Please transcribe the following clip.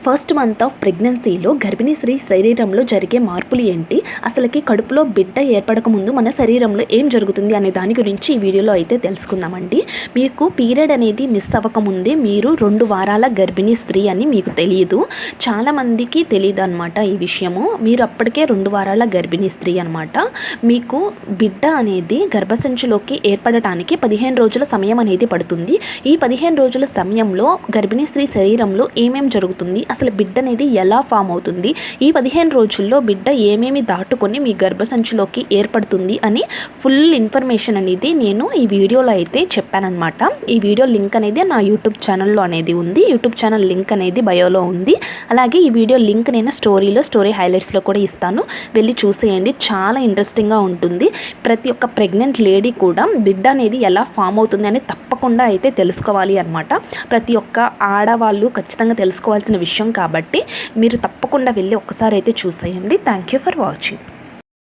First month of ప్రెగ్నెన్సీలో గర్భిణీ స్త్రీ శరీరంలో జరిగే మార్పులు ఏంటి, అసలుకి కడుపులో బిడ్డ ఏర్పడక ముందు మన శరీరంలో ఏం జరుగుతుంది అనే దాని గురించి ఈ వీడియోలో అయితే తెలుసుకుందామండి. మీకు పీరియడ్ అనేది మిస్ అవ్వకముందే మీరు 2 వారాల గర్భిణీ స్త్రీ అని మీకు తెలియదు, చాలామందికి తెలియదు అనమాట ఈ విషయము. మీరు అప్పటికే 2 వారాల గర్భిణీ స్త్రీ అనమాట. మీకు బిడ్డ అనేది గర్భసంచిలోకి ఏర్పడటానికి 15 రోజుల సమయం అనేది పడుతుంది. ఈ 15 రోజుల సమయంలో గర్భిణీ స్త్రీ శరీరంలో ఏమేం జరుగుతుంది, అసలు బిడ్డ అనేది ఎలా ఫామ్ అవుతుంది, ఈ 15 రోజుల్లో బిడ్డ ఏమేమి దాటుకొని మీ గర్భసంచిలోకి ఏర్పడుతుంది అని ఫుల్ ఇన్ఫర్మేషన్ అనేది నేను ఈ వీడియోలో అయితే చెప్పానన్నమాట. ఈ వీడియో లింక్ అనేది నా యూట్యూబ్ ఛానల్లో అనేది ఉంది. యూట్యూబ్ ఛానల్ లింక్ అనేది బయోలో ఉంది. అలాగే ఈ వీడియో లింక్ నేను స్టోరీ హైలైట్స్లో కూడా ఇస్తాను, వెళ్ళి చూసేయండి. చాలా ఇంట్రెస్టింగ్గా ఉంటుంది. ప్రతి ఒక్క ప్రెగ్నెంట్ లేడీ కూడా బిడ్డ అనేది ఎలా ఫామ్ అవుతుంది అని తప్పకుండా అయితే తెలుసుకోవాలి అనమాట. ప్రతి ఒక్క ఆడవాళ్ళు ఖచ్చితంగా తెలుసుకోవాల్సిన విషయం కాబట్టి మీరు తప్పకుండా వెళ్ళి ఒక్కసారి అయితే చూసేయండి. Thank you for watching.